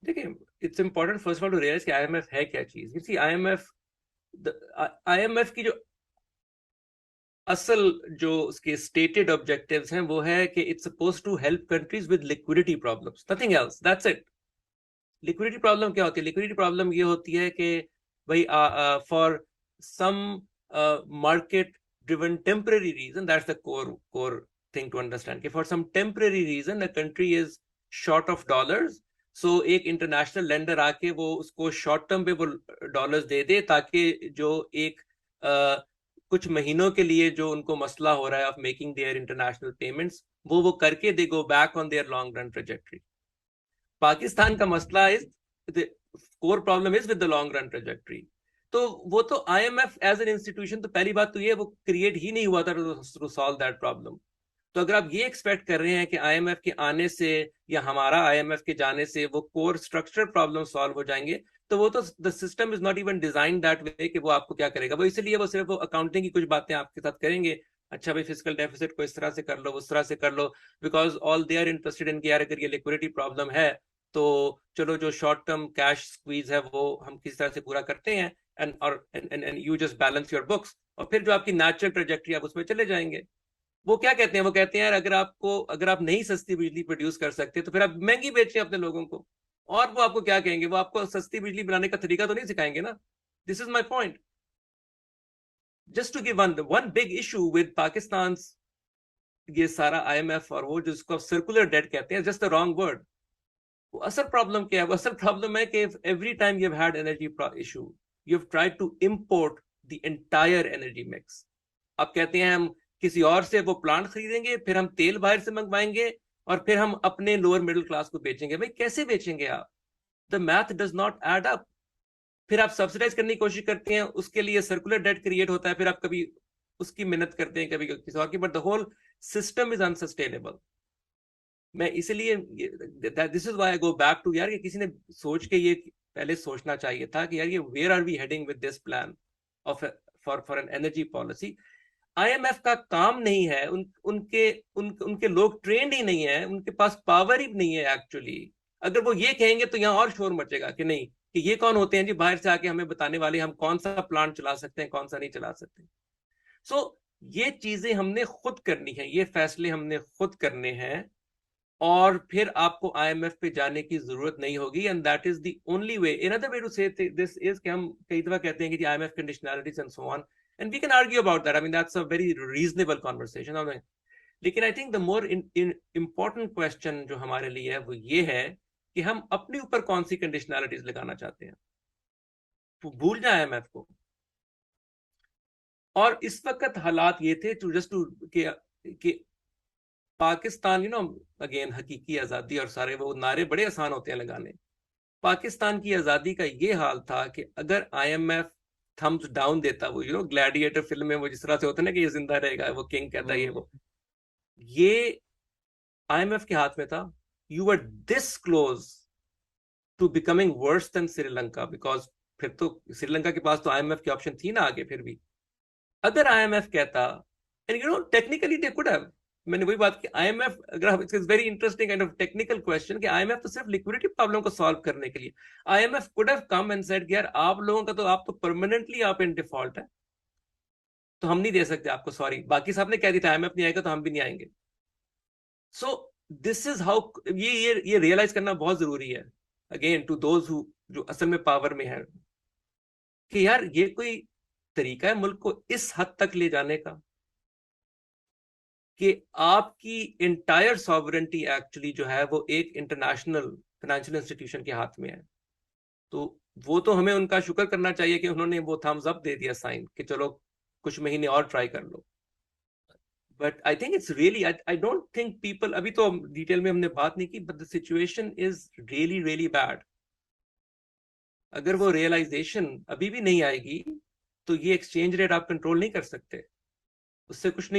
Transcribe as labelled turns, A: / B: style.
A: देखिए, it's important first of all to realize कि IMF है क्या चीज। यू सी आईएमएफ की जो असल जो उसके स्टेटेड ऑब्जेक्टिव्स हैं वो है कि it's suppose to help countries with liquidity problems, nothing else, that's it. Liquidity problem क्या होती है? लिक्विडिटी प्रॉब्लम ये होती है कि भाई for some market driven temporary reason, that's the core thing to understand, कि for some temporary reason a country is short of dollars, so एक इंटरनेशनल लेंडर आके वो उसको शॉर्ट टर्म पे वो डॉलर्स दे दे, ताकि जो एक कुछ महीनों के लिए जो उनको मसला हो रहा है of making their international payments, वो करके they go back on their long run trajectory. Pakistan का मसला is, core problem is with the long run trajectory. तो वो तो आईएमएफ एज एन इंस्टीट्यूशन, तो पहली बात तो ये वो क्रिएट ही नहीं हुआ था टू सॉल्व दैट प्रॉब्लम। तो अगर आप ये एक्सपेक्ट कर रहे हैं कि आईएमएफ के आने से या हमारा आईएमएफ के जाने से वो कोर स्ट्रक्चरल प्रॉब्लम सॉल्व हो जाएंगे, तो वो तो the system is not even design that way कि वो आपको क्या करेगा। वो इसलिए वो सिर्फ वो अकाउंटिंग की कुछ बातें आपके साथ करेंगे, अच्छा भाई फिजिकल डेफिसिट को इस तरह से कर लो, उस तरह से कर लो, because all they are interested in कि यार अगर ये लिक्विडिटी प्रॉब्लम है तो चलो जो शॉर्ट टर्म कैश स्क्वीज है वो हम किसी तरह से पूरा करते हैं, and you just balance your books, और फिर जो आपकी नेचुरल ट्रेजेक्ट्री आप उसमें चले जाएंगे। वो क्या कहते हैं? वो कहते हैं यार अगर आप नहीं सस्ती बिजली प्रोड्यूस कर सकते तो फिर आप महंगी बेचें अपने लोगों को। और वो आपको क्या कहेंगे? वो आपको सस्ती बिजली बनाने का तरीका तो नहीं सिखाएंगे ना। This is my point. Just to give one big issue with Pakistan, ये सारा आईएमएफ और वो जिसको सर्कुलर डेट कहते हैं, जस्ट द रॉन्ग वर्ड। वो असल प्रॉब्लम क्या है? वो असल प्रॉब्लम है कि every time you have had energy issue, you have tried to import the entire energy mix. आप कहते हैं हम किसी और से वो प्लांट खरीदेंगे, फिर हम तेल बाहर से मंगवाएंगे, और फिर हम अपने लोअर मिडिल क्लास को बेचेंगे। भाई कैसे बेचेंगे आप? The math does not add up. फिर आप सब्सिडाइज करने की कोशिश करते हैं, उसके लिए सर्कुलर डेट क्रिएट होता है, फिर आप कभी उसकी मेहनत करते हैं, कभी किसी और की, but the whole system is unsustainable. मैं इसलिए, this is why I go back to, यार ये किसी ने सोच के ये पहले सोचना चाहिए था कि यार ये where are we heading with this plan of for an energy policy. IMF का काम नहीं है, उनके लोग ट्रेंड ही नहीं है, उनके पास पावर ही नहीं है एक्चुअली। अगर वो ये कहेंगे तो यहाँ और शोर मचेगा कि नहीं, कि ये कौन होते हैं जी बाहर से आके हमें बताने वाले हम कौन सा प्लांट चला सकते हैं, कौन सा नहीं चला सकते। सो ये चीजें हमने खुद करनी है, ये फैसले हमने खुद करने हैं, और फिर आपको आईएमएफ पे जाने की जरूरत नहीं होगी। And that is the only way. Another way to say this is कि हम कई दफा कहते हैं कि IMF conditionalities and so on, and we can argue about that, I mean that's a very reasonable conversation. लेकिन I think the more important question जो हमारे लिए है वो ये है कि हम अपने ऊपर कौन सी कंडीशनैलिटीज लगाना चाहते हैं। भूल जाए आईएमएफ को। और इस वक्त हालात ये थे टू जस्ट टू कि पाकिस्तान, अगेन हकीकी आजादी और सारे वो नारे बड़े आसान होते हैं लगाने। पाकिस्तान की आजादी का ये हाल था कि अगर आईएमएफ थम्स डाउन देता, वो ग्लैडिएटर फिल्म में वो जिस तरह से होता है ना कि ये जिंदा रहेगा, वो किंग कहता है ये आईएमएफ के हाथ में था। You were this close to becoming worse than Sri Lanka, because फिर तो श्रीलंका के पास तो आईएमएफ की ऑप्शन थी ना आगे। फिर भी अगर आईएमएफ कहता, and technically they could have, मैंने वही बात की, आईएमएफ अगर it's very interesting kind of technical question कि आईएमएफ तो सिर्फ लिक्विडिटी प्रॉब्लम को सॉल्व करने के लिए, IMF could have come and said यार आप लोगों का तो आप तो परमानेंटली आप इन डिफॉल्ट है, तो हम नहीं दे सकते आपको, सॉरी। बाकी साहब ने कह दिया था आईएमएफ नहीं आएगा तो हम भी नहीं आएंगे। सो दिस इज हाउ, ये रियलाइज करना बहुत जरूरी है, अगेन टू दोज हु जो असल में पावर में है, कि यार ये कोई तरीका है मुल्क को इस हद तक ले जाने का कि आपकी इंटायर सॉवरेंटी एक्चुअली जो है वो एक इंटरनेशनल फाइनेंशियल इंस्टीट्यूशन के हाथ में है। तो वो तो हमें उनका शुक्र करना चाहिए कि उन्होंने वो थम्स अप दे दिया, साइन, कि चलो कुछ महीने और ट्राई कर लो। But I think it's really, I don't think people, अभी तो डिटेल में हमने बात नहीं की, but the situation is really really bad. अगर वो रियलाइजेशन अभी भी नहीं आएगी तो ये एक्सचेंज रेट आप कंट्रोल नहीं कर सकते, उससे कुछ नहीं